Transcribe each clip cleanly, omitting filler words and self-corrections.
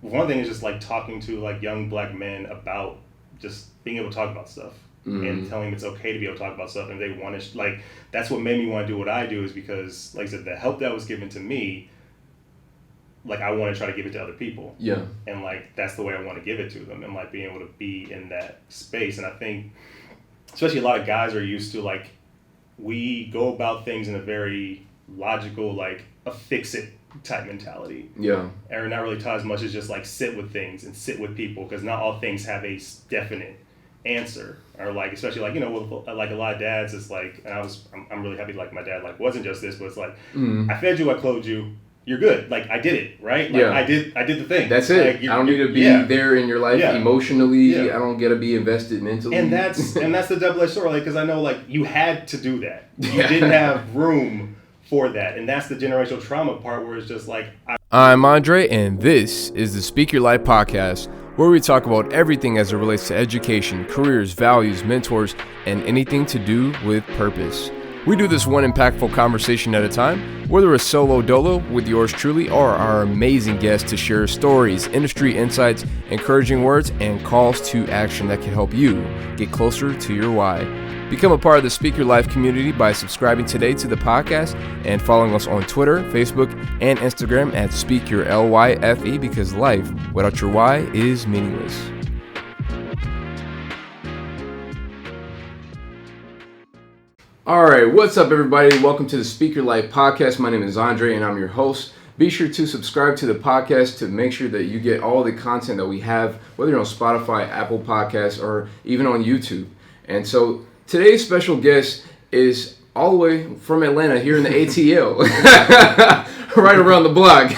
one thing is just like talking to like young black men about just being able to talk about stuff and telling them it's okay to be able to talk about stuff, and they want to like that's what made me want to do what I do, is because like I said, the help that was given to me, like I want to try to give it to other people. Yeah. And like that's the way I want to give it to them, and like being able to be in that space. And I think especially a lot of guys are used to like we go about things in a very logical, like a fix it type mentality. Yeah. And not really taught as much as just like sit with things and sit with people, because not all things have a definite answer. Or like especially like, you know, with like a lot of dads, it's like, and I'm really happy like my dad like wasn't just this, but it's like I fed you, I clothed you, you're good. Like I did it, right? Like I did the thing. That's it. Like, I don't need to be there in your life emotionally. I don't get to be invested mentally. And that's the double-edged sword, like, because I know like you had to do that. You didn't have room for that, and that's the generational trauma part where it's just like. I'm Andre, and this is the Speak Your Life podcast, where we talk about everything as it relates to education, careers, values, mentors, and anything to do with purpose. We do this one impactful conversation at a time, whether it's solo dolo with yours truly or our amazing guests to share stories, industry insights, encouraging words, and calls to action that can help you get closer to your why. Become a part of the Speak Your Life community by subscribing today to the podcast and following us on Twitter, Facebook, and Instagram at Speak Your LYFE, because life without your why is meaningless. All right, what's up, everybody? Welcome to the Speak Your Life podcast. My name is Andre, and I'm your host. Be sure to subscribe to the podcast to make sure that you get all the content that we have, whether you're on Spotify, Apple Podcasts, or even on YouTube. And so today's special guest is all the way from Atlanta, here in the ATL, right around the block.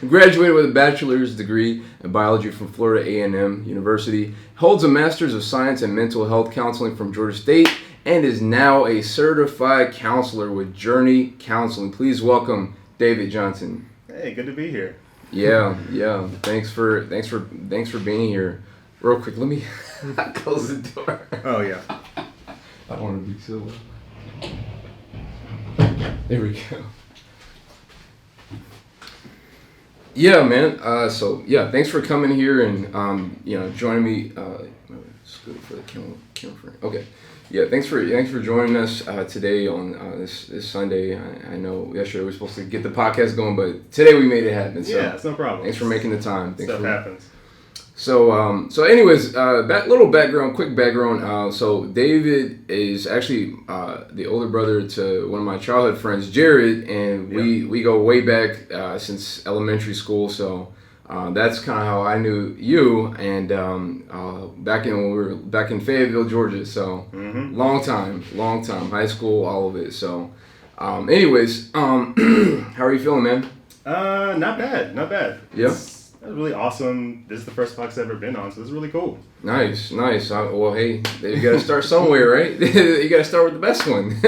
Graduated with a bachelor's degree in biology from Florida A&M University. Holds a master's of science in mental health counseling from Georgia State, and is now a certified counselor with Journey Counseling. Please welcome David Johnson. Hey, good to be here. Yeah. Thanks for being here. Real quick, let me close the door. Oh yeah. I don't want to be so loud. There we go. Yeah, man. Thanks for coming here and joining me. It's good for the camera frame. Okay. Yeah, thanks for joining us today on this Sunday. I know yesterday we were supposed to get the podcast going, but today we made it happen. So yeah, it's no problem. Thanks for making the time. Stuff happens. So anyways, quick background. So David is actually the older brother to one of my childhood friends, Jared, and we go way back since elementary school. So that's kind of how I knew you, and back when we were back in Fayetteville, Georgia. So long time, high school, all of it. So how are you feeling, man? Not bad. Yeah. That was really awesome. This is the first podcast I've ever been on, so this is really cool. Nice. Well, hey, you got to start somewhere, right? You got to start with the best one.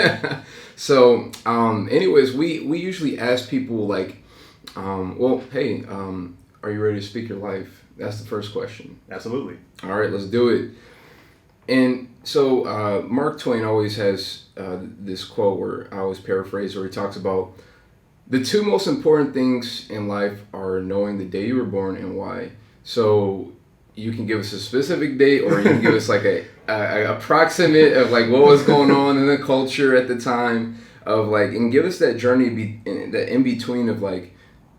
So, we usually ask people like, are you ready to speak your life? That's the first question. Absolutely. All right, let's do it. And so Mark Twain always has this quote where I always paraphrase, where he talks about the two most important things in life are knowing the day you were born and why. So you can give us a specific date, or you can give us like a approximate of like what was going on in the culture at the time of like, and give us that journey, that in between of like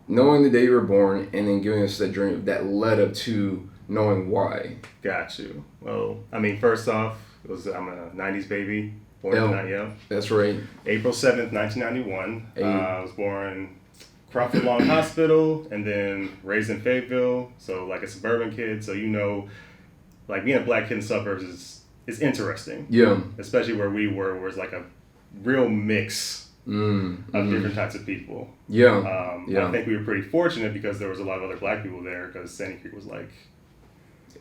knowing the day you were born and then giving us that journey that led up to knowing why. Got you. Well, I mean, first off, I'm a 90s baby. That's right. April 7th, 1991. I was born Crawford Lawn Hospital and then raised in Fayetteville. So like a suburban kid. So like being a black kid in suburbs is interesting. Yeah. Especially where we were, where it's like a real mix of different types of people. Yeah. I think we were pretty fortunate because there was a lot of other black people there, because Sandy Creek was like,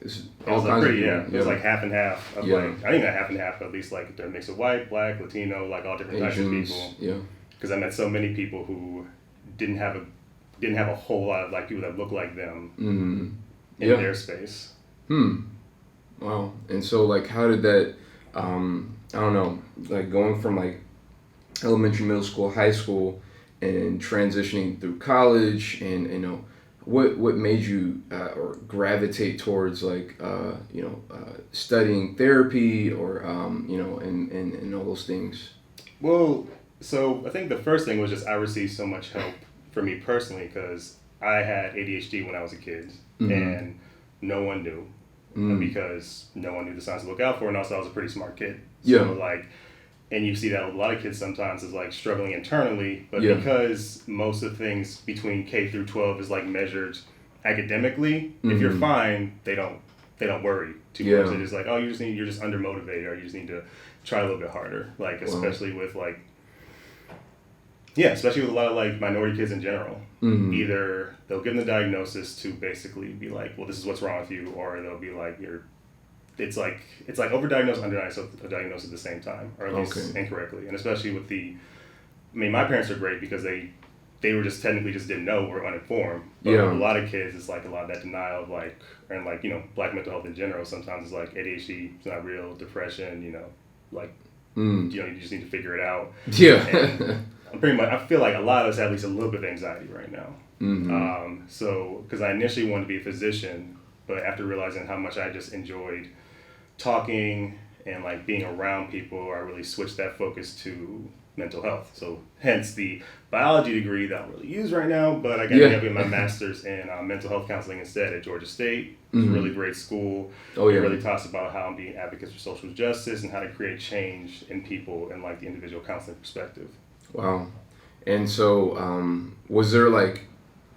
it was like half and half of like, I think not half and half, but at least like a mix of white, black, Latino, like all different types of people. Yeah. Because I met so many people who didn't have a whole lot of like people that looked like them in their space. Wow. And so like, how did that? I don't know, like going from like elementary, middle school, high school, and transitioning through college, and what made you or gravitate towards like studying therapy or and all those things? Well, so I think the first thing was just I received so much help for me personally because I had ADHD when I was a kid, and no one knew because no one knew the signs to look out for, and also I was a pretty smart kid. So like, and you see that with a lot of kids sometimes is like struggling internally, but because most of things between K through 12 is like measured academically, if you're fine, they don't worry too much. They're just like, oh, you're just undermotivated, or you just need to try a little bit harder. Like especially with like, especially with a lot of like minority kids in general. Either they'll give them the diagnosis to basically be like, well, this is what's wrong with you, or they'll be like, it's like overdiagnosed, underdiagnosed at the same time, or at least incorrectly. And especially with my parents are great because they were just technically just didn't know, were uninformed. But with a lot of kids, it's like a lot of that denial of like, and like, Black mental health in general, sometimes it's like ADHD, it's not real, depression, like, you just need to figure it out. And I feel like a lot of us have at least a little bit of anxiety right now. So, because I initially wanted to be a physician, but after realizing how much I just enjoyed talking and like being around people, I really switched that focus to mental health. So hence the biology degree that I don't really use right now, but I got to get my master's in mental health counseling instead at Georgia State. It's a really great school. It really talks about how I'm being advocates for social justice and how to create change in people and like the individual counseling perspective. Wow. And so was there like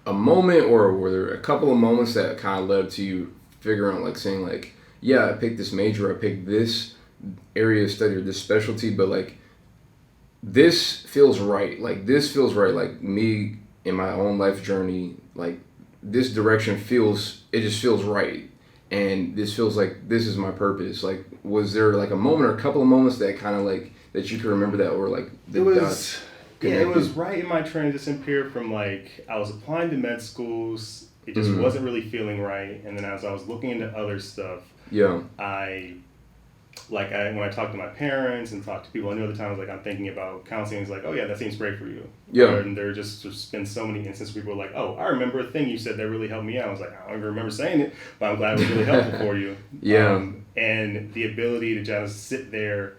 a moment, or were there a couple of moments that kind of led to you figuring out, like saying like, I picked this major, I picked this area of study or this specialty, but like this feels right. Like this feels right. Like me in my own life journey, like this direction just feels right. And this feels like this is my purpose. Like, was there like a moment or a couple of moments that kind of like, that you can remember that were like the dots connected? It was right in my transition period from like, I was applying to med schools. It just wasn't really feeling right. And then as I was looking into other stuff, when I talked to my parents and talked to people I knew at the time, I was like, I'm thinking about counseling. It's like, oh yeah, that seems great for you. And there just been so many instances where people were like, oh, I remember a thing you said that really helped me out. I was like, I don't even remember saying it, but I'm glad it was really helpful for you. And the ability to just sit there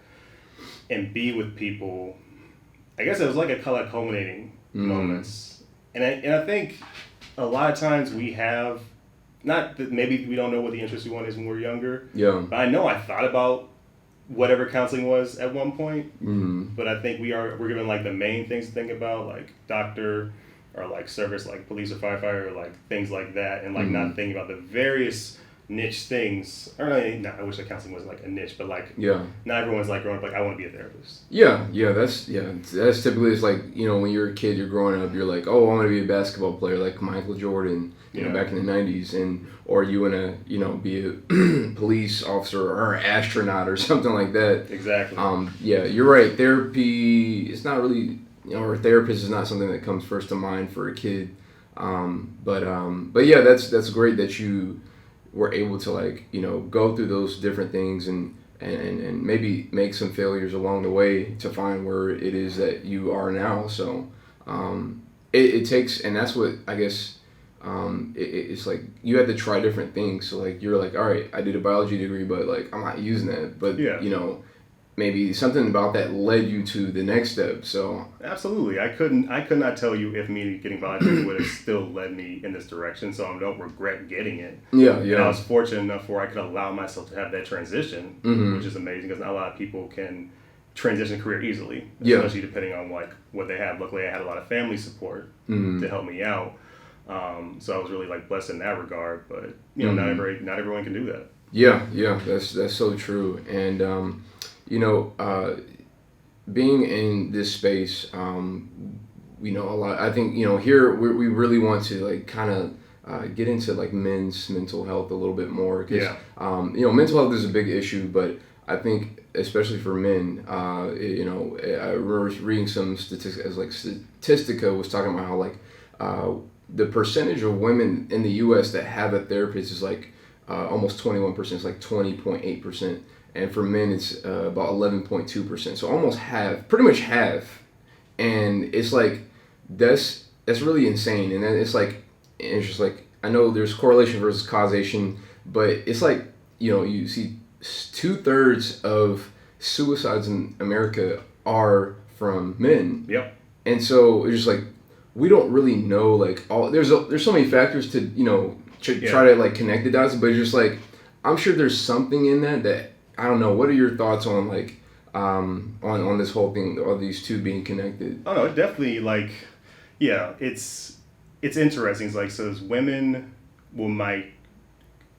and be with people, I guess it was like a culminating moments. And I think a lot of times we have, not that maybe we don't know what the interest we want is when we're younger, but I know I thought about whatever counseling was at one point, but I think we're given like the main things to think about, like doctor or like service, like police or firefighter, or like things like that, and like not thinking about the various niche things. Or I wish that counseling wasn't like a niche, but like not everyone's like growing up like, I want to be a therapist. That's typically, it's like, when you're a kid, you're growing up, you're like, oh, I want to be a basketball player like Michael Jordan, back in the 90s, or you want to be a police officer or an astronaut or something like that. Exactly. You're right. Therapy is not really, or a therapist is not something that comes first to mind for a kid. But that's great that you were able to like, go through those different things and maybe make some failures along the way to find where it is that you are now. So it takes, and that's what I guess, it's like you had to try different things. So like you're like, all right, I did a biology degree, but like I'm not using that. But maybe something about that led you to the next step. So absolutely, I could not tell you if me getting biology would have still led me in this direction. So I don't regret getting it. And I was fortunate enough where I could allow myself to have that transition, which is amazing because not a lot of people can transition career easily, especially depending on like what they have. Luckily, I had a lot of family support to help me out. So I was really like blessed in that regard. But not everyone can do that. That's so true. And being in this space, a lot, I think, here we really want to like kind of get into like men's mental health a little bit more. Cause, mental health is a big issue, but I think especially for men, I remember reading some statistics, as like Statistica was talking about how like the percentage of women in the U.S. that have a therapist is like almost 21%. It's like 20.8%. And for men, it's about 11.2%. So almost half, pretty much half. And it's like, that's really insane. And then it's like, it's just like, I know there's correlation versus causation, but it's like, you see 2/3 of suicides in America are from men. Yep. And so it's just like, we don't really know, like, there's so many factors to, try to like connect the dots, but it's just like, I'm sure there's something in that I don't know. What are your thoughts on like on this whole thing, of these two being connected? Oh no, it definitely it's interesting. It's like, so as women might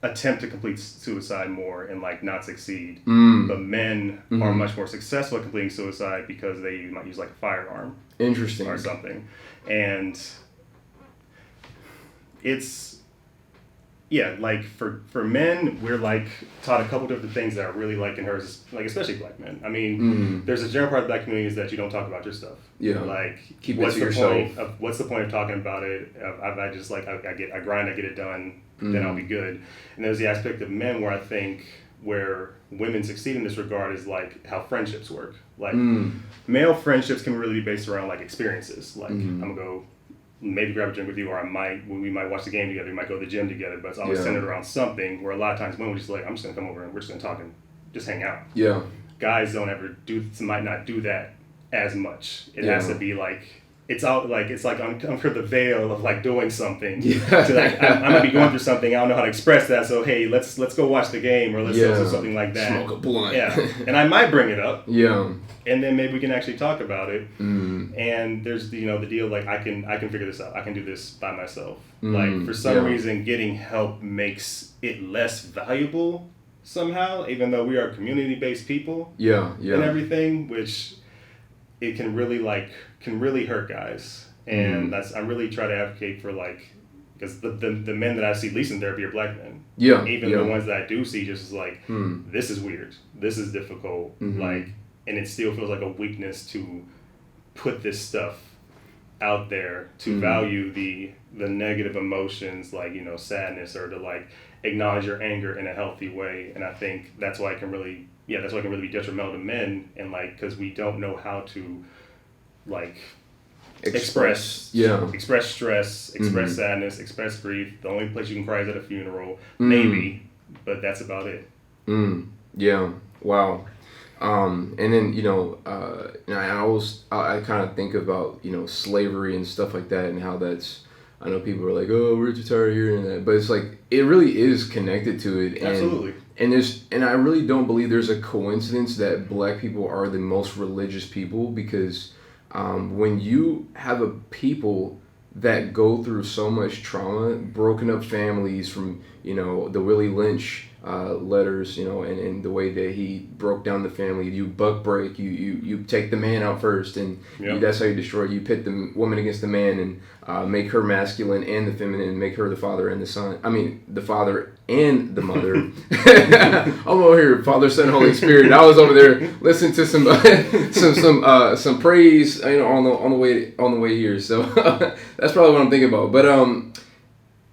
attempt to complete suicide more and like not succeed, but men are much more successful at completing suicide because they might use like a firearm. Interesting. Or something, and it's. Yeah, like for men, we're like taught a couple different things that are really like encouraged, like especially black men. I mean, there's a general part of the black community is that you don't talk about your stuff. Yeah. Like, keep it to yourself. What's the point of talking about it? I just like I grind, I get it done, then I'll be good. And there's the aspect of men where I think where women succeed in this regard is like how friendships work. Like male friendships can really be based around like experiences. Like I'm gonna go maybe grab a drink with you, or we might watch the game together, we might go to the gym together, but it's always centered around something, where a lot of times women just like, I'm just going to come over and we're just going to talk and just hang out. Yeah. Guys might not do that as much. It has to be like, it's like under the veil of like doing something. Yeah. So like, I might be going through something, I don't know how to express that, so hey, let's go watch the game, or let's do something like that. Smoke a blunt. Yeah. And I might bring it up. Yeah. And then maybe we can actually talk about it. And there's the deal, like I can figure this out. I can do this by myself. Like for some reason, getting help makes it less valuable somehow, even though we are community-based people. Yeah. And everything, which it can really hurt guys. And I really try to advocate for like, because the men that I see least in therapy are black men. Yeah. Even the ones that I do see just is like, this is weird. This is difficult. Like. And it still feels like a weakness to put this stuff out there, to value the negative emotions, like, sadness, or to like acknowledge your anger in a healthy way. And I think that's why it can really be detrimental to men, and like, because we don't know how to like express stress, express sadness, express grief. The only place you can cry is at a funeral, maybe, but that's about it. Yeah. Wow. And then, I kind of think about, slavery and stuff like that, and how that's, I know people are like, oh, we're too tired of hearing that, but it's like, it really is connected to it. Absolutely. And I really don't believe there's a coincidence that black people are the most religious people, because when you have a people that go through so much trauma, broken up families from, the Willie Lynch letters, and the way that he broke down the family. You buck break, you take the man out first, and that's how you destroy it. You pit the woman against the man, and make her masculine and the feminine, make her the father and the son. I mean, the father and the mother. I'm over here, Father, Son, Holy Spirit. I was over there listening to some praise, on the way here. So that's probably what I'm thinking about. But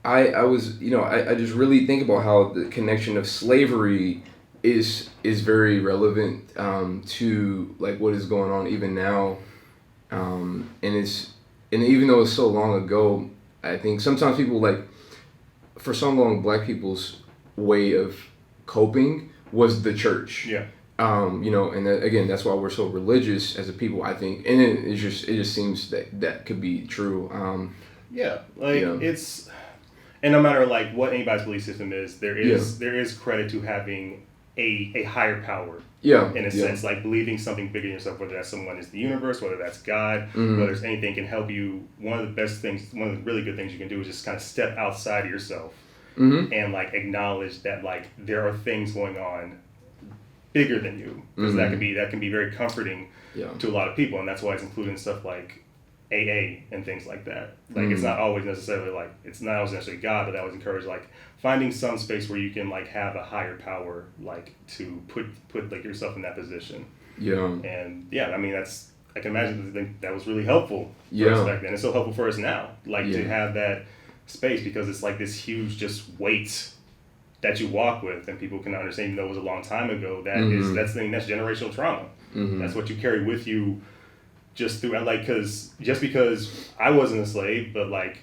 I was, I just really think about how the connection of slavery is very relevant to like what is going on even now, and even though it's so long ago, I think sometimes people like, for so long, black people's way of coping was the church. Yeah. And again, that's why we're so religious as a people, I think, and it just seems that could be true. It's. And no matter like what anybody's belief system is, there is credit to having a higher power. Yeah. In a sense, like believing something bigger than yourself, whether that's someone is the universe, whether that's God, whether it's anything can help you. One of the really good things you can do is just kind of step outside of yourself and like acknowledge that like there are things going on bigger than you, because that can be very comforting to a lot of people, and that's why it's included in stuff like AA and things like that. Like it's not always necessarily God, but that was encouraged, like finding some space where you can like have a higher power, like to put like yourself in that position. Yeah. And I mean I can imagine that was really helpful for us back then. It's so helpful for us now, like to have that space, because it's like this huge just weight that you walk with, and people can understand, even though it was a long time ago, that's generational trauma. That's what you carry with you just through like just because I wasn't a slave, but like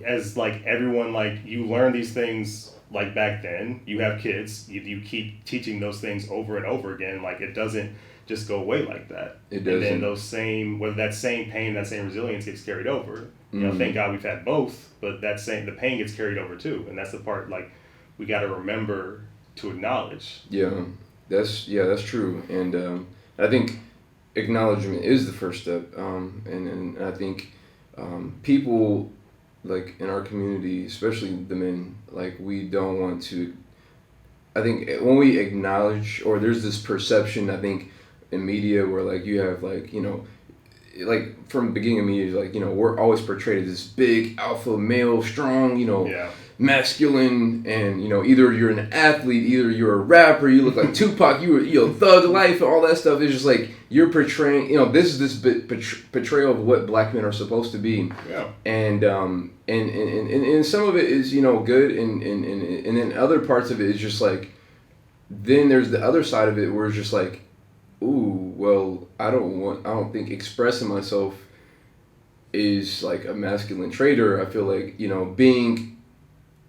as like everyone, like you learn these things like back then. You have kids, you keep teaching those things over and over again. Like it doesn't just go away like that. It doesn't. And then that same pain, that same resilience gets carried over. You know, thank God we've had both, but the pain gets carried over too, and that's the part like we got to remember to acknowledge. Yeah, that's true, and I think acknowledgement is the first step, and I think people like in our community, especially the men, like we don't want to. I think when we acknowledge, or there's this perception, I think in media where like you have like, you know, like from the beginning of media, like, you know, we're always portrayed as this big alpha male, strong, you know, masculine, and you know, either you're an athlete, either you're a rapper, you look like Tupac, you thug life, and all that stuff. Is just like you're portraying, you know, this is this portrayal of what black men are supposed to be. And some of it is, you know, good, and then other parts of it is just like, then there's the other side of it where it's just like, ooh, well, I don't think expressing myself is like a masculine trait, or I feel like, you know, being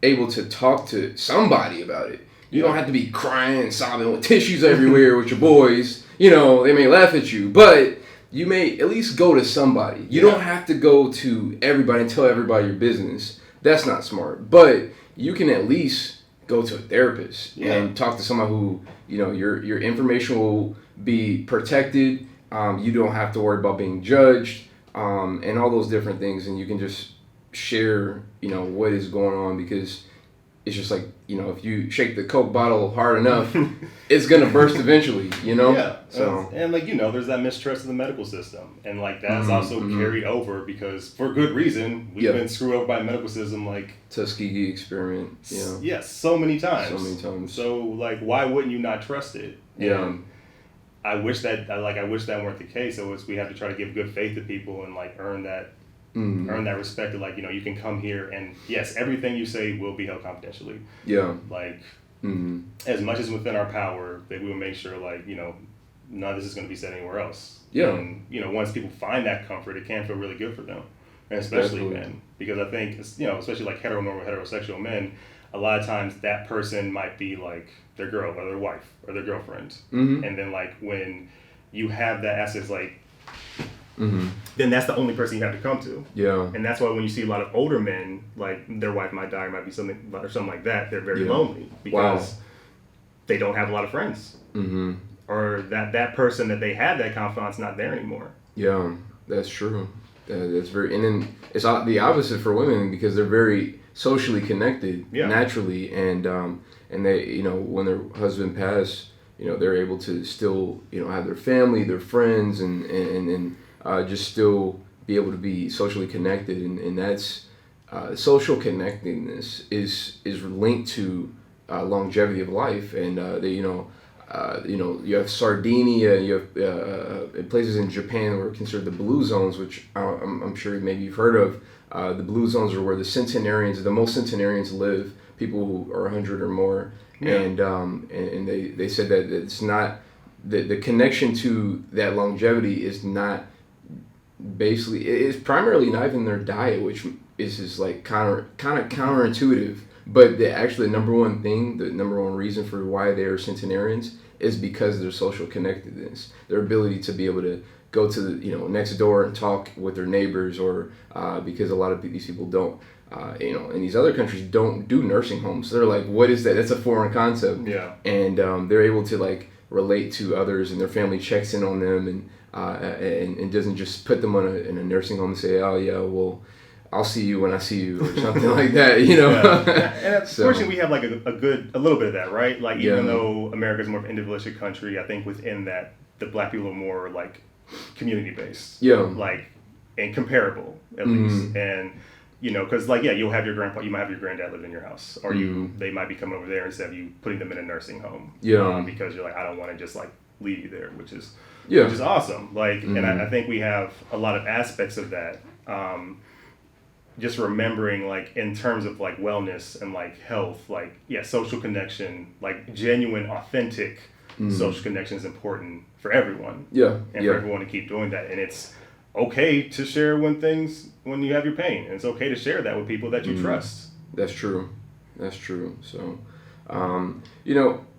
able to talk to somebody about it. You don't have to be crying and sobbing with tissues everywhere with your boys. You know, they may laugh at you, but you may at least go to somebody. You don't have to go to everybody and tell everybody your business. That's not smart. But you can at least go to a therapist and talk to someone who, you know, your information will be protected. You don't have to worry about being judged, and all those different things, and you can just share, you know, what is going on, because it's just like, you know, if you shake the Coke bottle hard enough, it's gonna burst eventually, you know. So and like, you know, there's that mistrust of the medical system, and like that's also carried over because for good reason we've been screwed over by the medical system, like Tuskegee experiment. Yes, so many times. So like, why wouldn't you not trust it? And I wish that weren't the case. So we have to try to give good faith to people and like earn that respect of like, you know, you can come here and yes, everything you say will be held confidentially. Like as much as within our power, that we will make sure like, you know, none of this is going to be said anywhere else. And you know, once people find that comfort, it can feel really good for them, and especially men, because I think, you know, especially like heterosexual men, a lot of times that person might be like their girl or their wife or their girlfriend, and then like when you have that access, like then that's the only person you have to come to. And that's why when you see a lot of older men, like their wife might die, might be something like that, they're very lonely because they don't have a lot of friends, or that person that they had that confidant's not there anymore. That's true. That's very, and then it's the opposite for women, because they're very socially connected naturally, and they, you know, when their husband passed, you know, they're able to still, you know, have their family, their friends, and just still be able to be socially connected, and that's social connectedness is linked to longevity of life, and you have Sardinia, you have places in Japan that were considered the blue zones, which I'm sure maybe you've heard of. The blue zones are where the most centenarians live, people who are 100 or more, and they said that it's not the connection to that longevity is not. Basically, it's primarily not even their diet, which is like kind of counterintuitive. But the number one reason for why they are centenarians is because of their social connectedness, their ability to be able to go to the, you know, next door and talk with their neighbors, or because a lot of these people don't, you know, in these other countries don't do nursing homes. They're like, what is that? That's a foreign concept. And they're able to like relate to others, and their family checks in on them, and doesn't just put them in a nursing home and say, oh yeah, well, I'll see you when I see you, or something like that, you know. And unfortunately, we have like a little bit of that, right? Like even though America's more of an individualistic country, I think within that the black people are more like community based, like and comparable at least, and you know, because like you have your grandpa, you might have your granddad live in your house, or they might be coming over there instead of you putting them in a nursing home, because you're like, I don't want to just like leave you there, which is awesome. Like, and I think we have a lot of aspects of that. Just remembering, like, in terms of like wellness and like health, like social connection, like genuine, authentic social connection is important for everyone. And for everyone to keep doing that, and it's okay to share when you have your pain. And it's okay to share that with people that you trust. That's true. That's true. So,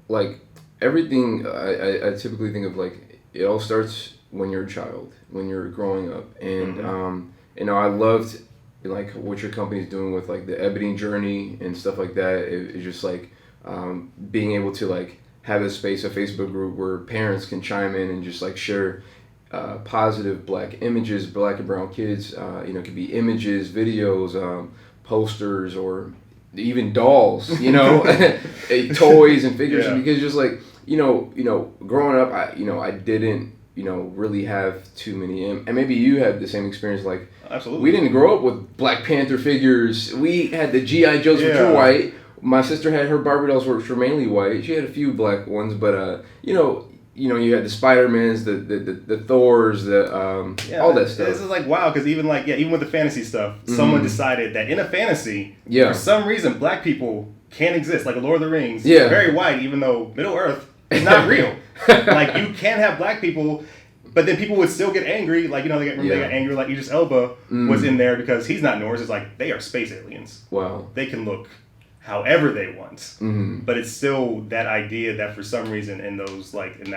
like everything, I typically think of like it all starts when you're a child, when you're growing up, and I loved like what your company's doing with like the Ebony journey and stuff like that. It's just like being able to like have a space, a Facebook group where parents can chime in and just like share positive Black images, Black and brown kids. It could be images, videos, posters, or even dolls. Toys and figures. Yeah. Because just like growing up, I didn't really have too many, and maybe you had the same experience. Like, absolutely, we didn't grow up with Black Panther figures. We had the G.I. Joes, which were white. My sister had her Barbie dolls, which were mainly white. She had a few black ones, but you had the Spider-Mans, the Thors, all that stuff. This is like wow, because even with the fantasy stuff, someone decided that in a fantasy, for some reason, Black people can't exist. Like a Lord of the Rings, very white, even though Middle Earth is not real. Like you can't have Black people. But then people would still get angry, like, they got angry, like Idris Elba was in there because he's not Norse. It's like, they are space aliens. Wow. They can look however they want. But it's still that idea that for some reason in those, like, in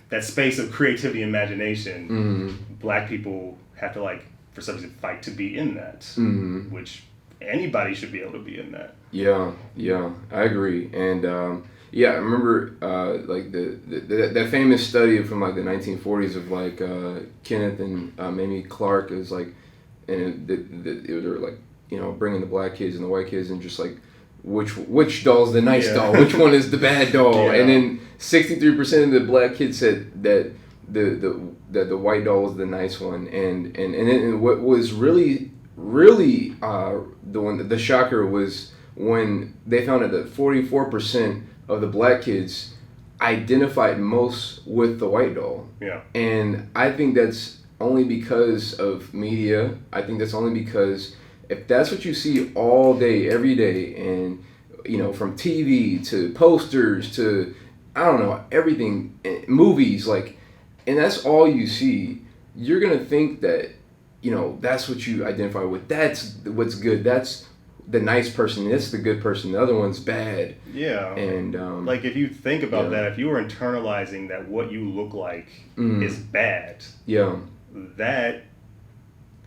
that space of creativity and imagination, Black people have to, like, for some reason fight to be in that, which anybody should be able to be in that. Yeah, I agree. And, I remember like that famous study from like the 1940s of like Kenneth and Mamie Clark is like, and they were like bringing the Black kids and the white kids and just like which doll's the nice doll, which one is the bad doll, and then 63% of the Black kids said that the white doll was the nice one, and what was really the shocker was when they found out that 44% of the Black kids identified most with the white doll. Yeah. And I think that's only because of media. I think that's only because if that's what you see all day, every day, and from TV to posters to everything, movies, like, and that's all you see, you're gonna think that that's what you identify with. That's what's good. That's the nice person, that's the good person, the other one's bad. Yeah. And like if you think about that, if you were internalizing that what you look like is bad,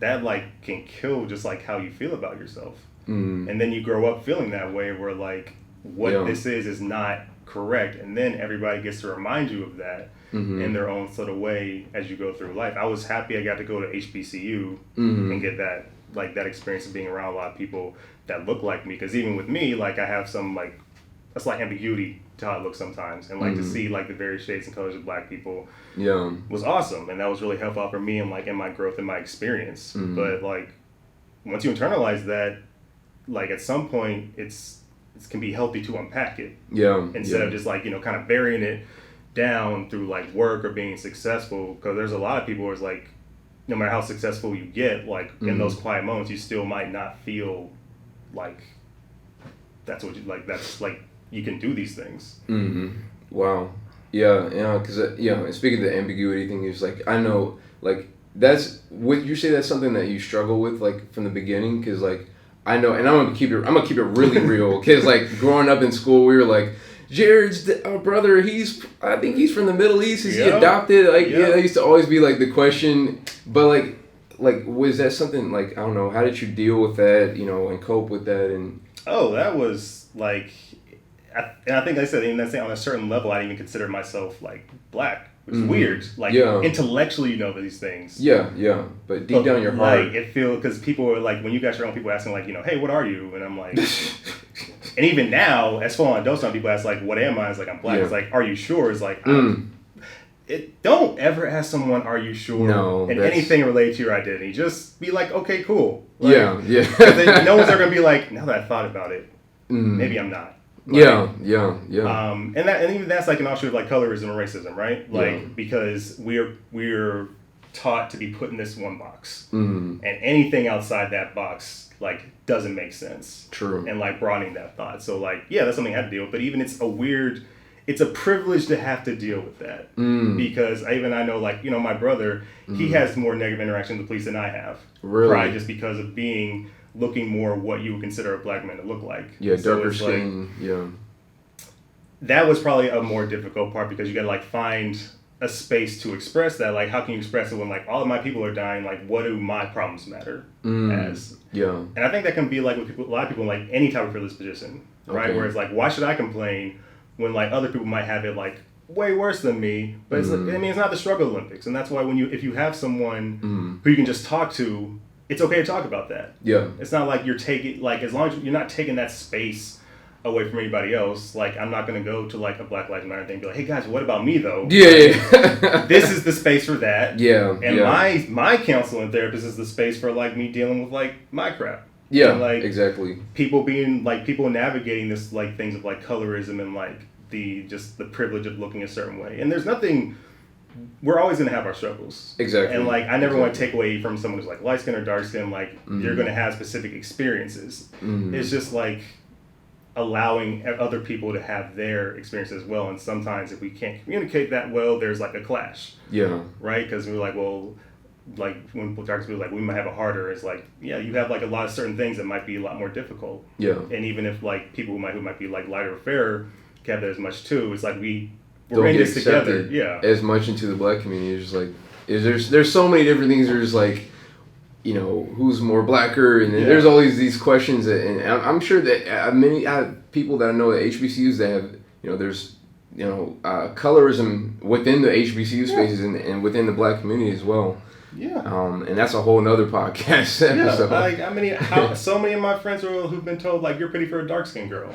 that like can kill just like how you feel about yourself. And then you grow up feeling that way where like what this is not correct, and then everybody gets to remind you of that in their own sort of way as you go through life. I was happy I got to go to HBCU and get that experience of being around a lot of people that look like me, because even with me, like I have some like that's like ambiguity to how it looks sometimes, and like to see like the various shades and colors of Black people was awesome, and that was really helpful for me and like in my growth and my experience. But like once you internalize that, like at some point it can be healthy to unpack it instead of just like kind of burying it down through like work or being successful, because there's a lot of people where it's like no matter how successful you get, like in those quiet moments you still might not feel like that's what you like, that's like you can do these things. Wow. Because and speaking of the ambiguity thing, is like I know like that's what you say, that's something that you struggle with like from the beginning, because like I know, and I'm gonna keep it really real, because like growing up in school we were like, Jared's our brother, I think he's from the Middle East, is he adopted? Like that used to always be like the question. But like was that something like, I don't know, how did you deal with that, and cope with that? And that was like, and I think I said, even that on a certain level I didn't even consider myself like Black, which is weird. Like intellectually these things. But deep down in your heart, like it feels, because people are like, when you got your own, people asking like, hey, what are you? And I'm like, and even now, as full on adults, some people ask like, what am I? It's like, I'm Black. It's like, are you sure? It's like, don't ever ask someone, are you sure? And anything related to your identity, just be like, okay, cool. Like, then no one's ever gonna be like, now that I thought about it, maybe I'm not. Like, and even that's like an offshoot of like colorism and racism, right? Like because we're taught to be put in this one box, and anything outside that box like doesn't make sense. True. And like broadening that thought. So like that's something I had to deal with. But even it's it's a privilege to have to deal with that because I know, like, you know, my brother, he has more negative interaction with the police than I have. Really? Probably just because of looking more what you would consider a black man to look like. Yeah, darker skin. Yeah. That was probably a more difficult part because you got to like find a space to express that. Like, how can you express it when like all of my people are dying? Like, what do my problems matter as? Yeah. And I think that can be like with people, a lot of people in like any type of privileged position, right? Okay. Where it's like, why should I complain when like other people might have it like way worse than me? But it's like, I mean, it's not the struggle Olympics, and that's why if you have someone who you can just talk to, it's okay to talk about that. Yeah. It's not like you're taking like, as long as you're not taking that space away from anybody else. Like, I'm not going to go to like a Black Lives Matter thing and be like, hey guys, what about me though? Yeah. This is the space for that. Yeah. And my counseling therapist is the space for like me dealing with like my crap. Yeah. And, like, exactly. people navigating this like things of like colorism and like the privilege of looking a certain way. And there's nothing, we're always going to have our struggles. Exactly. And like, I never want to take away from someone who's like light skin or dark skin, like you're going to have specific experiences. It's just like allowing other people to have their experience as well. And sometimes if we can't communicate that well, there's like a clash. Yeah. Right? Because we're like, well, like when dark skin people like, we might have it harder. It's like, yeah, you have like a lot of certain things that might be a lot more difficult. Yeah. And even if like people who might be like lighter or fairer can't have that as much too, it's like we're don't in get this together. accepted Yeah. as much into the black community. It's just like, there's so many different things. There's like, you know, who's more blacker, and there's all these questions, and I'm sure that I have people that I know at HBCUs that have, you know, there's, you know, colorism within the HBCU spaces and within the black community as well. Yeah. And that's a whole nother podcast episode. Yeah, like so many of my friends who've been told like you're pretty for a dark skinned girl,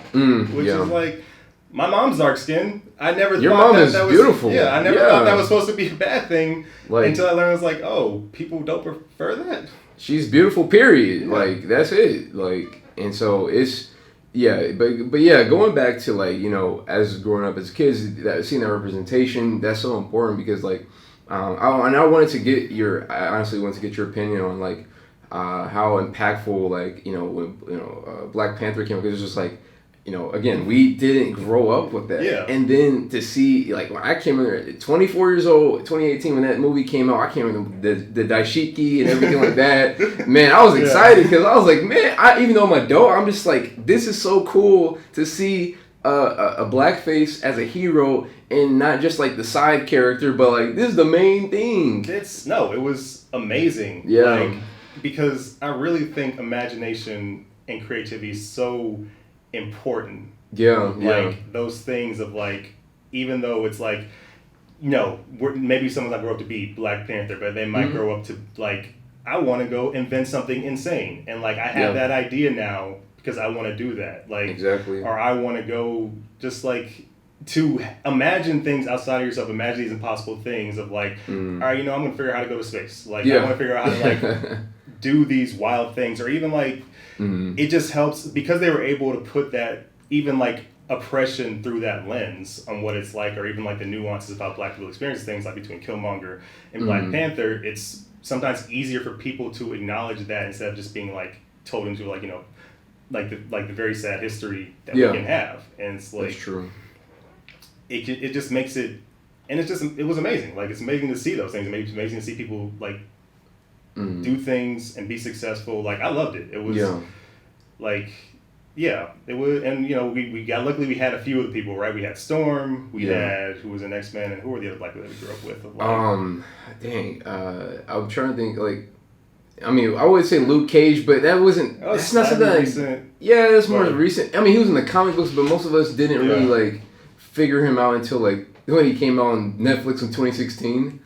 which is like, my mom's dark skinned. I never Your thought mom is that was beautiful. Yeah, I never thought that was supposed to be a bad thing until I learned it's like, oh, people don't prefer that. She's beautiful, period. Yeah. Like, that's it. Like, and so it's, yeah, but yeah, going back to like, you know, as growing up as kids, seeing that representation, that's so important because like, I honestly wanted to get your opinion on like, how impactful, like, you know, when, Black Panther came out, because it's just like, you know, again, we didn't grow up with that. Yeah. And then to see, like, when I came in at 24 years old, 2018, when that movie came out, I came in the dashiki and everything like that. Man, I was excited because I was like, man, even though I'm an adult, I'm just like, this is so cool to see a blackface as a hero and not just like the side character, but like, this is the main thing. It was amazing. Yeah. Like, because I really think imagination and creativity is so important. Like those things of like, even though it's like, you know, maybe someone might grow up to be Black Panther, but they might grow up to like, I want to go invent something insane, and like I have that idea now because I want to do that. Like, exactly. Or I want to go just like to imagine things outside of yourself, imagine these impossible things of like, all right, you know, I'm gonna figure out how to go to space. Like, I want to figure out how to like do these wild things, or even like. It just helps because they were able to put that, even like oppression through that lens on what it's like, or even like the nuances about Black people experience things like between Killmonger and Black Panther. It's sometimes easier for people to acknowledge that instead of just being like told into like, you know, like the very sad history that we can have. And it's like, that's true. It just makes it, and it was amazing. Like, it's amazing to see those things. It's amazing to see people like do things and be successful. Like, I loved it. It was like, it was, and you know, luckily we had a few of the people, right? We had Storm, we had, who was an X-Men, and who were the other Black people that we grew up with? I'm trying to think, like, I mean, I would say Luke Cage, but that wasn't, it's not something recent. Yeah, that's more recent. I mean, he was in the comic books, but most of us didn't really like figure him out until like when he came out on Netflix in 2016.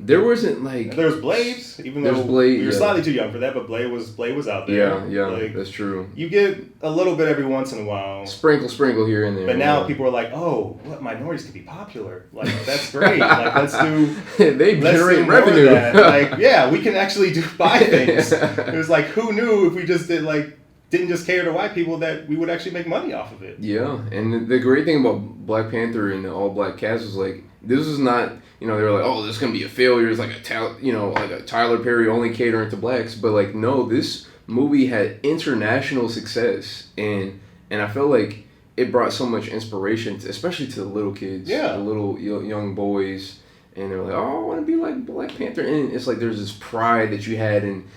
There wasn't like, there was Blade, even though we were slightly too young for that, but Blade was out there. Yeah, like, that's true. You get a little bit every once in a while, sprinkle here and there. But now people are like, oh, what, minorities could be popular? Like, that's great. Like, let's generate revenue. Like, yeah, we can actually buy things. It was like, who knew if we just didn't just cater to white people that we would actually make money off of it? Yeah, and the great thing about Black Panther and the all black cast was like, this is not, you know, they were like, oh, this is gonna be a failure. It's like a Tyler Perry only catering to blacks, but like, no, this movie had international success, and I felt like it brought so much inspiration, especially to the little kids, the little young boys. And they're like, oh, I want to be like Black Panther. And it's like there's this pride that you had. And,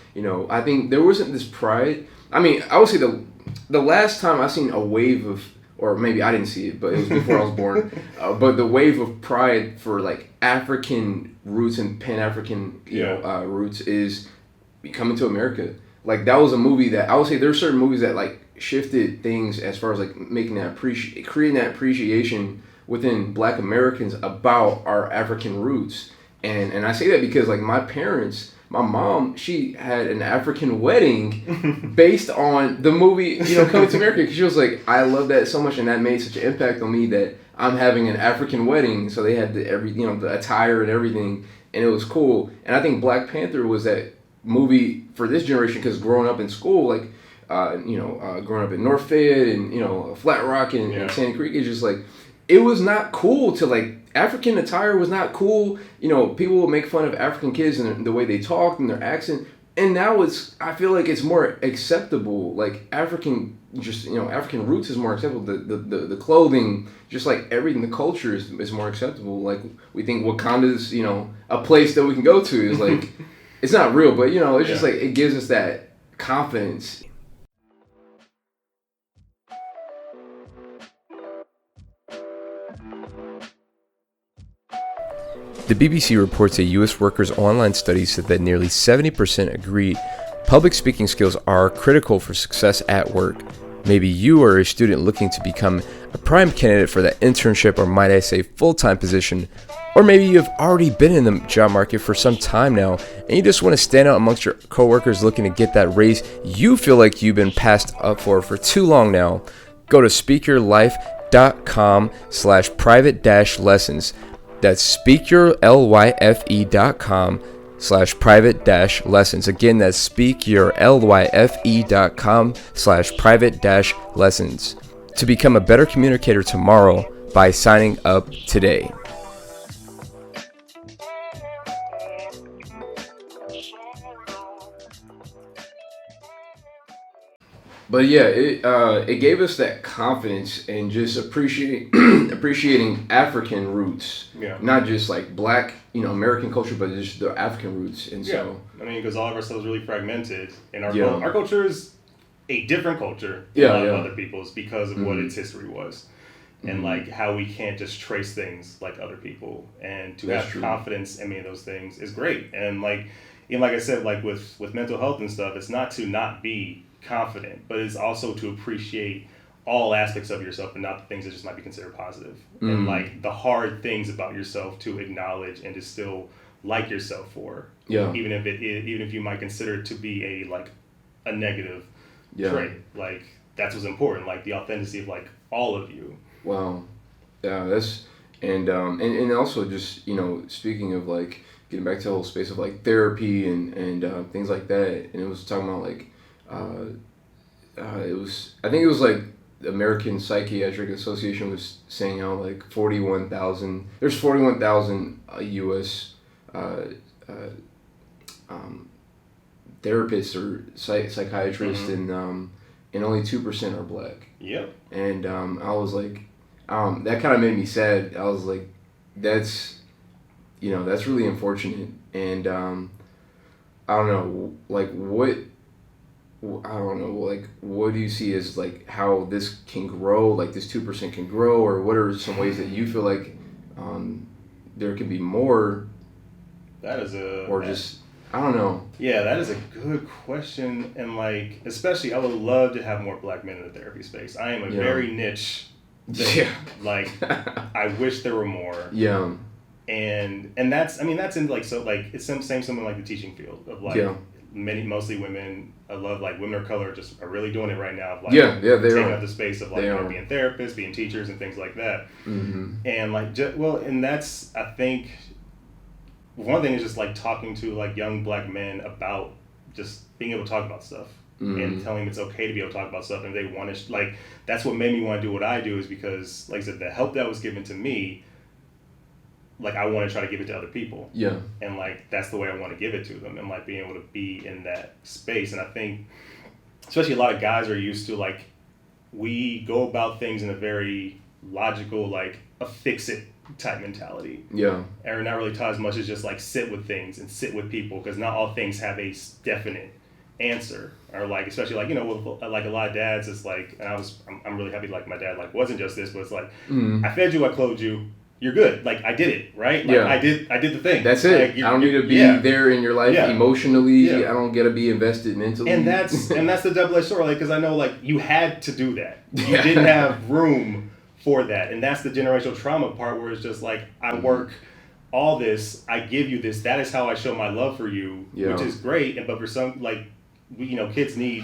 I think there wasn't this pride. I mean, I would say the last time I seen a wave of, or maybe I didn't see it, but it was before I was born. But the wave of pride for like African roots and Pan-African roots is Coming to America. Like that was a movie that I would say there's certain movies that like shifted things as far as like making that creating that appreciation within Black Americans about our African roots. And I say that because like my mom, she had an African wedding based on the movie, Coming to America. Because she was like, I love that so much, and that made such an impact on me that I'm having an African wedding. So they had the attire and everything, and it was cool. And I think Black Panther was that movie for this generation because growing up in school, like, growing up in North Fayette and Flat Rock and Sandy Creek, it's just like it was not cool to like. African attire was not cool. People would make fun of African kids and the way they talked and their accent. And now I feel like it's more acceptable. Like African roots is more acceptable. The clothing, just like everything, the culture is more acceptable. Like we think Wakanda's, a place that we can go to is like, it's not real, but it's just like, it gives us that confidence. The BBC reports a U.S. workers' online study said that nearly 70% agreed public speaking skills are critical for success at work. Maybe you are a student looking to become a prime candidate for that internship or might I say full-time position, or maybe you have already been in the job market for some time now and you just want to stand out amongst your coworkers looking to get that raise you feel like you've been passed up for too long now. Go to speakyourlife.com/private-lessons. That's speakyourlyfe.com/private-lessons. Again, that's speakyourlyfe.com/private-lessons to become a better communicator tomorrow by signing up today. But yeah, it gave us that confidence and just appreciating African roots, not just like Black, American culture, but just the African roots. And so, I mean, because all of our stuff is really fragmented, and our culture is a different culture than a lot of other people's because of what its history was, and like how we can't just trace things like other people, and to have confidence in many of those things is great. And like I said, like with mental health and stuff, it's not to not be confident, but it's also to appreciate all aspects of yourself and not the things that just might be considered positive. And like the hard things about yourself to acknowledge and to still like yourself for, even if you might consider it to be a negative trait. Like that's what's important, like the authenticity of like all of you. Wow. Yeah, that's and also just speaking of like getting back to the whole space of like therapy and things like that, and it was talking about like I think it was like the American Psychiatric Association was saying how like 41,000 U.S. Therapists or psychiatrists and only 2% are Black. Yep. And I was like, that kind of made me sad. I was like, that's really unfortunate. And I don't know, like what do you see as like how this can grow, like this 2% can grow, or what are some ways that you feel like there can be more? That is I don't know. Yeah, that is a good question, and like especially I would love to have more Black men in the therapy space. I am a very niche thing. Yeah. Like I wish there were more. Yeah. And that's in like so like it's same something like the teaching field of like mostly women. I love like women of color just are really doing it right now of like taking up the space of like being therapists, being teachers, and things like that. And like and that's I think one thing is just like talking to like young Black men about just being able to talk about stuff and telling them it's okay to be able to talk about stuff, and they want to like that's what made me want to do what I do, is because like I said, the help that was given to me, like I want to try to give it to other people. Yeah. And like that's the way I want to give it to them, and like being able to be in that space. And I think especially a lot of guys are used to like we go about things in a very logical, like a fix-it type mentality. Yeah. And we're not really taught as much as just like sit with things and sit with people, because not all things have a definite answer. Or like, especially like, with like a lot of dads, it's like, and I'm really happy like my dad like wasn't just this, but it's like, I fed you, I clothed you, you're good. Like I did it, right? Like I did the thing. That's it. Like, I don't need to be there in your life emotionally. I don't get to be invested mentally. And that's the double-edged sword, like, because I know like you had to do that. You didn't have room for that, and that's the generational trauma part, where it's just like I work all this, I give you this. That is how I show my love for you, which is great. But for some, like, kids need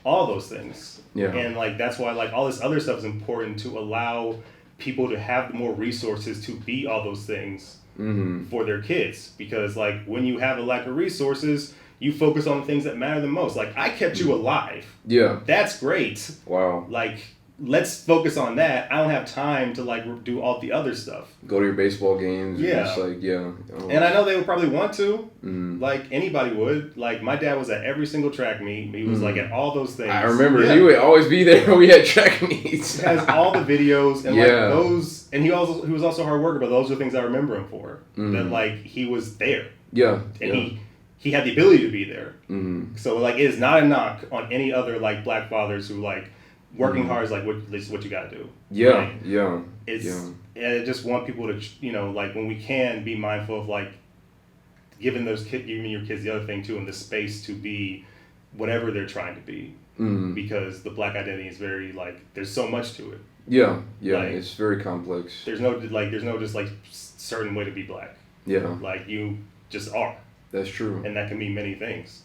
all those things. Yeah. And like that's why like all this other stuff is important, to allow people to have more resources to be all those things for their kids. Because like when you have a lack of resources, you focus on the things that matter the most. Like I kept you alive. Yeah. That's great. Wow. Like let's focus on that. I don't have time to like do all the other stuff. Go to your baseball games. Yeah. Just like, And I know they would probably want to. Like anybody would. Like my dad was at every single track meet. He was like at all those things. I remember he would always be there when we had track meets. He has all the videos and like those, and he was also a hard worker, but those are things I remember him for. That like he was there. Yeah. And he had the ability to be there. So like it is not a knock on any other like black fathers who like working hard is like what you got to do. Yeah, right? I just want people to like when we can be mindful of like giving your kids the other thing too, and the space to be whatever they're trying to be, because the black identity is very like there's so much to it. Yeah, like, it's very complex. There's no just like certain way to be black. Yeah, like you just are. That's true, and that can mean many things.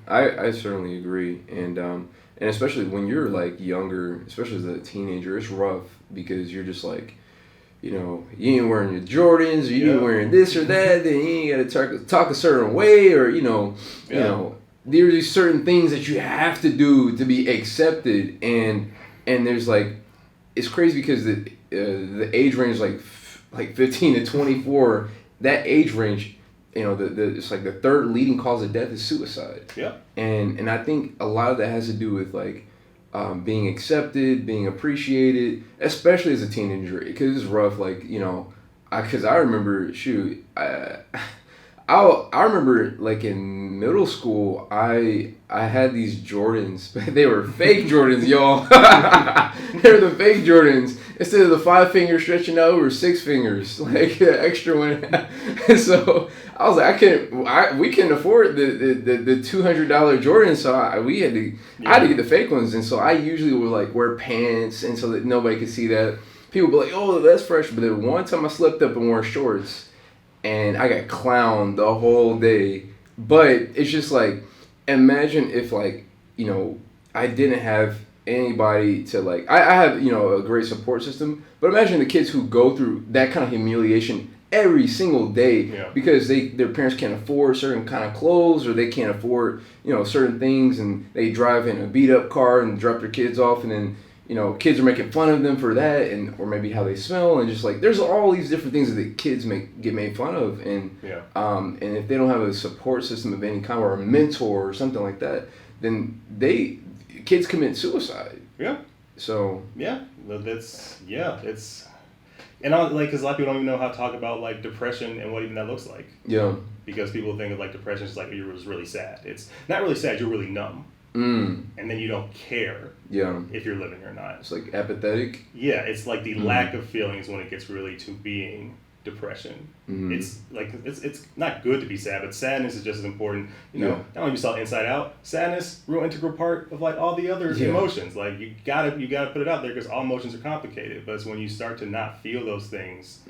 I certainly agree, and especially when you're like younger, especially as a teenager, it's rough because you're just like, you ain't wearing your Jordans, or you ain't wearing this or that, then you ain't gotta talk a certain way, or there's these certain things that you have to do to be accepted, and there's like, it's crazy because the age range like 15 to 24, that age range. It's like the third leading cause of death is suicide. Yeah. And I think a lot of that has to do with like being accepted, being appreciated, especially as a teenager, because it's rough. Like because I remember I remember like in middle school I had these Jordans, but they were fake Jordans, y'all. They were the fake Jordans. Instead of the 5 fingers stretching out over 6 fingers, like the extra one. And so I was like, we couldn't afford the $200 Jordans, so I had to get the fake ones. And so I usually would like wear pants, and so that nobody could see that. People would be like, oh, that's fresh. But then one time I slipped up and wore shorts, and I got clowned the whole day. But it's just like, imagine if like, I didn't have anybody to like, I have, a great support system, but imagine the kids who go through that kind of humiliation every single day because their parents can't afford certain kind of clothes, or they can't afford, certain things, and they drive in a beat up car and drop their kids off, and then, kids are making fun of them for that, or maybe how they smell, and just like there's all these different things that the kids get made fun of, and if they don't have a support system of any kind, or a mentor or something like that, then kids commit suicide. Yeah. So. Yeah, it's. And because a lot of people don't even know how to talk about like depression and what even that looks like. Yeah. Because people think of like depression as like you're really sad. It's not really sad. You're really numb. And then you don't care. Yeah. If you're living or not. It's like apathetic. Yeah, it's like the lack of feelings when it gets really to being depression. It's like it's not good to be sad, but sadness is just as important. Not only you saw Inside Out, sadness, real integral part of like all the other emotions. Like you gotta put it out there, because all emotions are complicated. But it's when you start to not feel those things,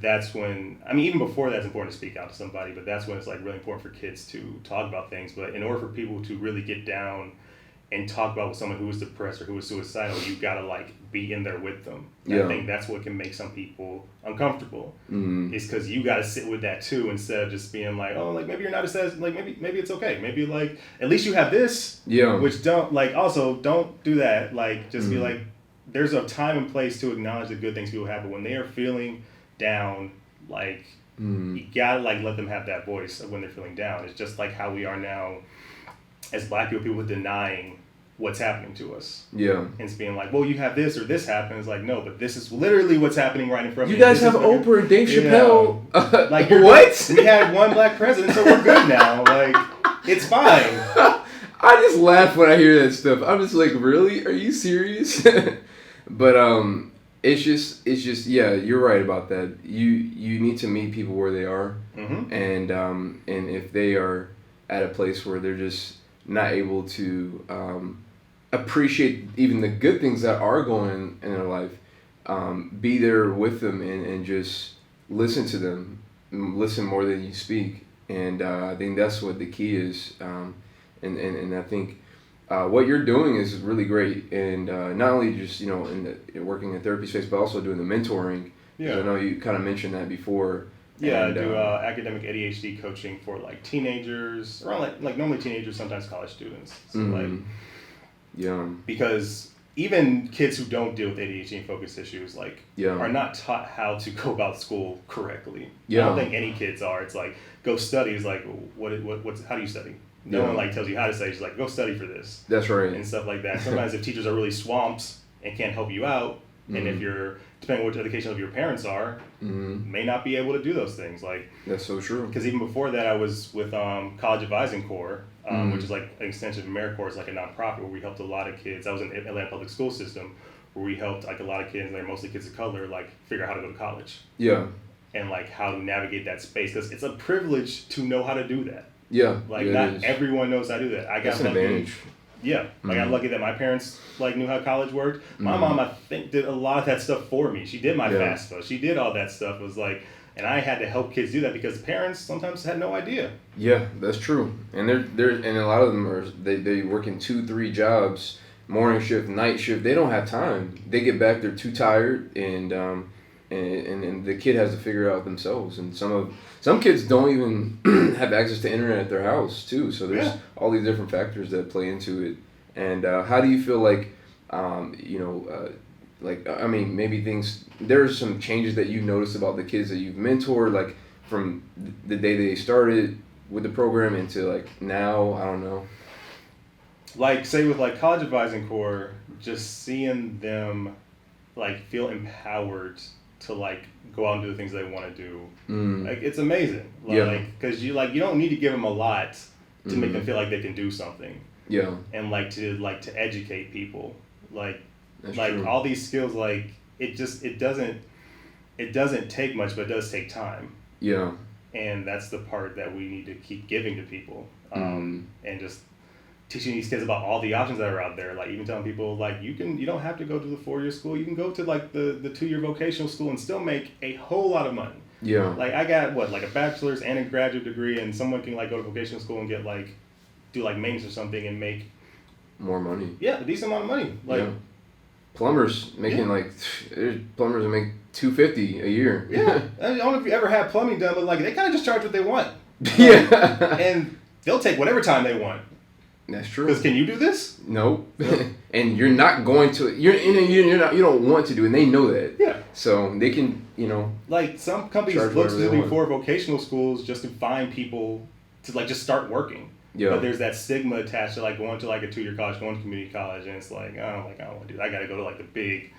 that's when, even before that's important to speak out to somebody, but that's when it's like really important for kids to talk about things. But in order for people to really get down and talk about with someone who is depressed or who is suicidal, you gotta like be in there with them. I think that's what can make some people uncomfortable. Is because you gotta sit with that too, instead of just being like, oh, like maybe you're not as sad, like maybe it's okay. Maybe like at least you have this. Yeah. Which don't do that. Like just be like, there's a time and place to acknowledge the good things people have, but when they are feeling down, like you gotta like let them have that voice of when they're feeling down. It's just like how we are now as Black people denying what's happening to us. Yeah. And it's being like, well, you have this or this happened. It's like, no, but this is literally what's happening right in front of You guys have Oprah Oprah and Dave Chappelle. Yeah. Like, what? We had one black president, so we're good now. Like, it's fine. I just laugh when I hear that stuff. I'm just like, really? Are you serious? But it's just yeah, you're right about that. You need to meet people where they are, Mm-hmm. and if they are at a place where they're just not able to appreciate even the good things that are going in their life, be there with them and just listen to them, listen more than you speak, and I think that's what the key is, and I think what you're doing is really great, and not only just in the working in therapy space, but also doing the mentoring. Yeah. I know you kind of mentioned that before. Yeah, and, I do academic ADHD coaching for like teenagers, around like normally teenagers, sometimes college students. So like, yeah, because even kids who don't deal with ADHD and focus issues like Yeah. are not taught how to go about school correctly. Yeah. I don't think any kids are. It's like go study. It's like what's how do you study? No one like tells you how to study. It's like go study for this. That's right. And stuff like that. Sometimes if teachers are really swamped and can't help you out, and if you're depending on what education of your parents are, may not be able to do those things. Like That's so true. because even before that, I was with College Advising Corps, which is like an extension of AmeriCorps. It's like a nonprofit where we helped a lot of kids. I was in the Atlanta public school system where we helped like a lot of kids, they're mostly kids of color, like figure out how to go to college Yeah. and like how to navigate that space because it's a privilege to know how to do that. Yeah. Like yeah, not it is. everyone knows how to do that. I got That's an lucky. advantage. Yeah, I got lucky that my parents like knew how college worked. My mom, I think, did a lot of that stuff for me. She did my FAFSA. She did all that stuff. It was like, and I had to help kids do that because parents sometimes had no idea. Yeah, that's true. And they're and a lot of them are they work in 2-3 jobs, morning shift, night shift. They don't have time. They get back, they're too tired, and the kid has to figure it out themselves. And some kids don't even have access to internet at their house too. So there's all these different factors that play into it. And how do you feel like, like I mean, maybe there's some changes that you noticed about the kids that you've mentored, like from the day they started with the program into like now? I don't know. Like say with like College Advising Corps, just seeing them like feel empowered to like go out and do the things they want to do. Like it's amazing. Like because you don't need to give them a lot to make them feel like they can do something. Yeah. And to educate people. That's like true. all these skills, like it doesn't take much, but it does take time. Yeah. And that's the part that we need to keep giving to people. And just teaching these kids about all the options that are out there. Like even telling people like you don't have to go to the 4-year school. You can go to like the 2-year vocational school and still make a whole lot of money. Yeah. Like I got like a bachelor's and a graduate degree, and someone can like go to vocational school and get like do like maintenance or something and make more money. Yeah, a decent amount of money. Like plumbers making there's plumbers that make $250 a year. Yeah. I don't know if you ever had plumbing done, but like they kind of just charge what they want. Yeah. And they'll take whatever time they want. That's true. Because can you do this? No. And you're not going to. You don't want to do it, and they know that. Yeah. So they can, Like some companies look specifically for vocational schools just to find people to like just start working. Yeah. But there's that stigma attached to like going to like a 2-year college, going to community college, and it's like I don't want to do that. I got to go to like the big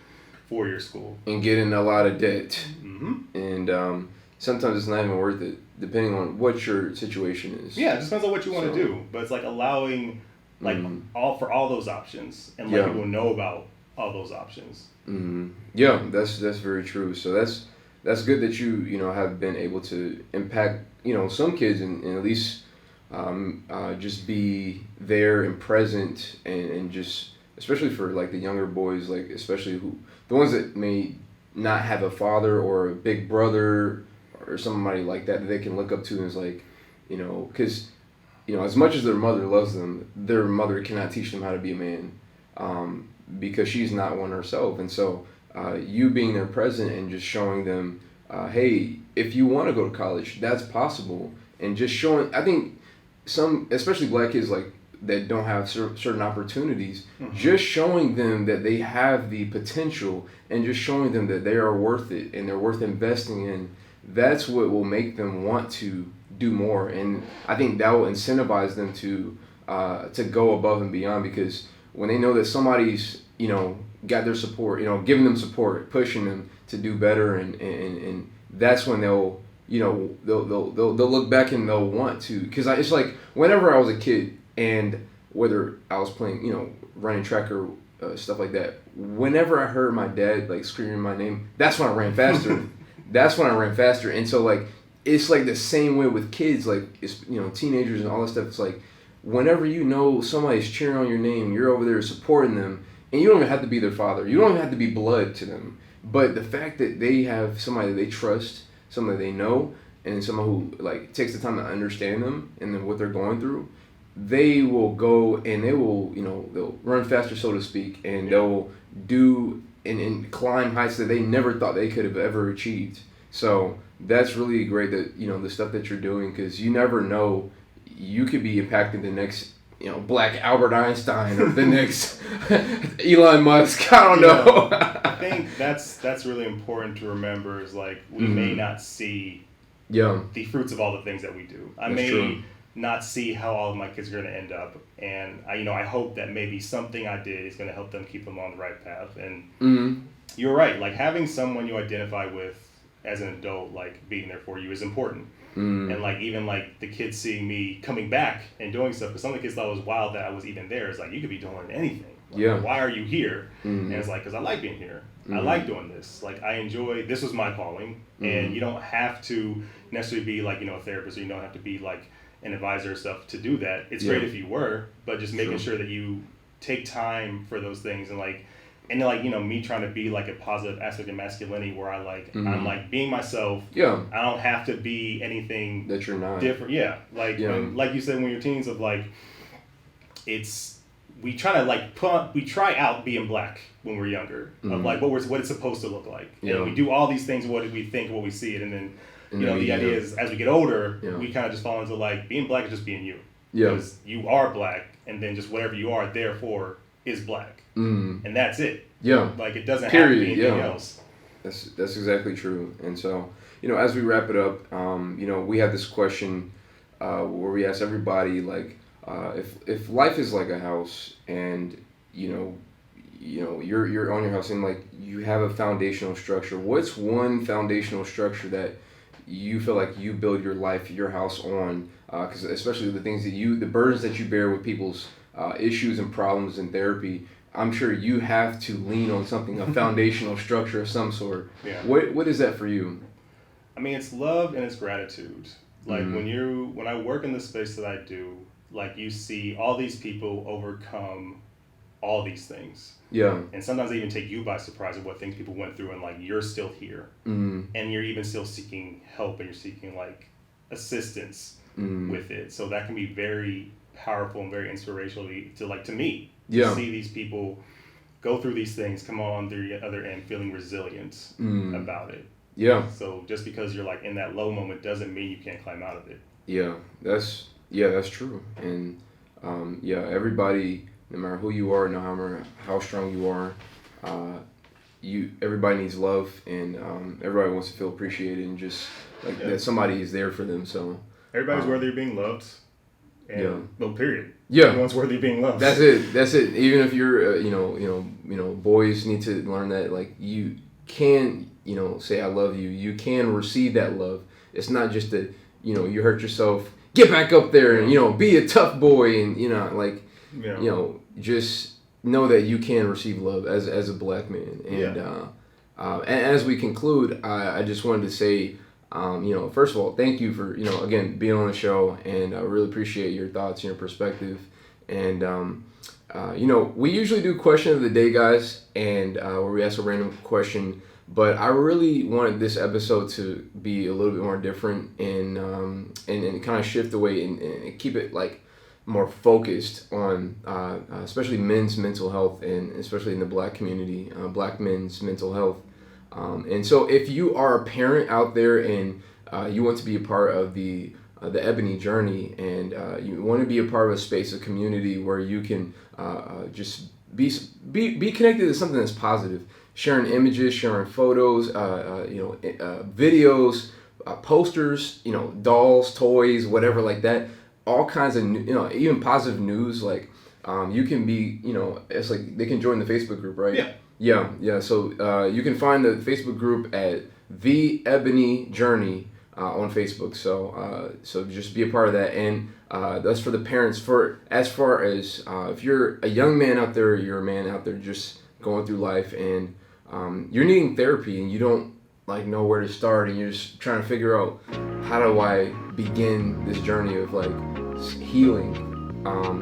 4-year school and get in a lot of debt. Mm-hmm. And sometimes it's not even worth it, depending on what your situation is. Yeah, it just depends on what you want to do. But it's like allowing like all those options and let people know about all those options. Yeah, that's very true. So that's good that you have been able to impact some kids and at least just be there and present and just especially for like the younger boys, like especially the ones that may not have a father or a big brother or somebody like that they can look up to, and it's like because as much as their mother loves them, their mother cannot teach them how to be a man because she's not one herself. And so you being there present and just showing them hey, if you want to go to college, that's possible. And just showing, I think some, especially black kids like that don't have certain opportunities, just showing them that they have the potential and just showing them that they are worth it and they're worth investing in, that's what will make them want to do more. And I think that will incentivize them to go above and beyond, because when they know that somebody's, got their support, giving them support, pushing them to do better, and that's when they'll look back and they'll want to, because it's like whenever I was a kid, and whether I was playing, running track or stuff like that, whenever I heard my dad like screaming my name, that's when I ran faster. That's when I ran faster. And so like it's like the same way with kids, like it's teenagers and all that stuff. It's like whenever somebody's cheering on your name, you're over there supporting them, and you don't even have to be their father. You don't even have to be blood to them. But the fact that they have somebody that they trust, somebody they know, and someone who like takes the time to understand them and then what they're going through, they will go and they will, they'll run faster, so to speak, and they'll do and climb heights that they never thought they could have ever achieved. So that's really great that, the stuff that you're doing, because you never know, you could be impacting the next, Black Albert Einstein or the next Elon Musk. I don't know. I think that's really important to remember, is like we may not see the fruits of all the things that we do. I may not see how all of my kids are going to end up, and I hope that maybe something I did is going to help them keep them on the right path. And you're right, like having someone you identify with as an adult, like being there for you, is important. And like even like the kids seeing me coming back and doing stuff, because some of the kids thought it was wild that I was even there. It's like, you could be doing anything. Like, why are you here? And it's like, because I like being here. I like doing this. Like, I enjoy, this was my calling. And you don't have to necessarily be like, a therapist, or you don't have to be like an advisor or stuff to do that. It's great if you were, but just making sure that you take time for those things. And like me trying to be like a positive aspect of masculinity, where I like I'm like being myself. I don't have to be anything that you're not different. When, like you said, when you're teens, of like, we try to like we try out being black when we're younger, of like what it's supposed to look like. And we do all these things, what we think, what we see it, and then the idea is, as we get older, we kind of just fall into like, being black is just being you. Because you are black, and then just whatever you are, therefore, is black. And that's it. Like, it doesn't have to be anything else. That's exactly true. And so, as we wrap it up, we have this question where we ask everybody, like, if life is like a house, and you're on your house, and like you have a foundational structure, what's one foundational structure that you feel like you build your life, your house on? Because especially the burdens that you bear with people's issues and problems in therapy, I'm sure you have to lean on something, a foundational structure of some sort. What is that for you? I mean, it's love and it's gratitude. Like when I work in the space that I do, like you see all these people overcome all these things. And sometimes they even take you by surprise of what things people went through, and like you're still here. And you're even still seeking help, and you're seeking like assistance with it. So that can be very powerful and very inspirational to me. To see these people go through these things, come on the other end feeling resilient about it. So just because you're like in that low moment doesn't mean you can't climb out of it. That's true. And everybody, no matter who you are, no matter how strong you are, everybody needs love, and everybody wants to feel appreciated, and just like that somebody is there for them. So everybody's worthy of being loved. And no, period. Everyone's worthy of being loved. That's it. Even if you're, boys need to learn that, like, you can, say I love you. You can receive that love. It's not just that, you hurt yourself, get back up there and, be a tough boy, and, just know that you can receive love as a black man. And as we conclude, I just wanted to say, first of all, thank you for, again, being on the show, and I really appreciate your thoughts and your perspective. And, we usually do question of the day, guys, and where we ask a random question, but I really wanted this episode to be a little bit more different, and kind of shift away and keep it like more focused on especially men's mental health, and especially in the black community, black men's mental health. And so if you are a parent out there, and you want to be a part of the Ebony journey, and you want to be a part of a space, a community where you can just be connected to something that's positive, sharing images, sharing photos, videos, posters, dolls, toys, whatever like that, all kinds of, even positive news, like you can be, it's like they can join the Facebook group, right? Yeah. Yeah. So you can find the Facebook group at The Ebony Journey on Facebook. So just be a part of that. And that's for the parents. As far as if you're a young man out there, you're a man out there just going through life, and you're needing therapy, and you don't like know where to start, and you're just trying to figure out how do I begin this journey of like healing.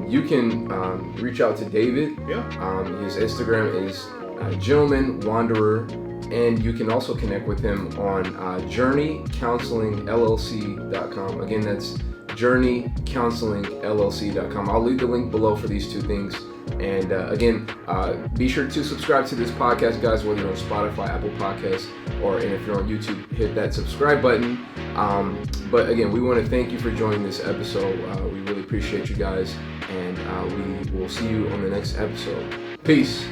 You can reach out to David. His Instagram is Gentleman Wanderer, and you can also connect with him on JourneyCounselingLLC.com. Again, that's JourneyCounselingLLC.com. I'll leave the link below for these two things. And again, be sure to subscribe to this podcast, guys, whether you're on Spotify, Apple Podcasts, and if you're on YouTube, hit that subscribe button. But again, we want to thank you for joining this episode. We really appreciate you guys, and we will see you on the next episode. Peace.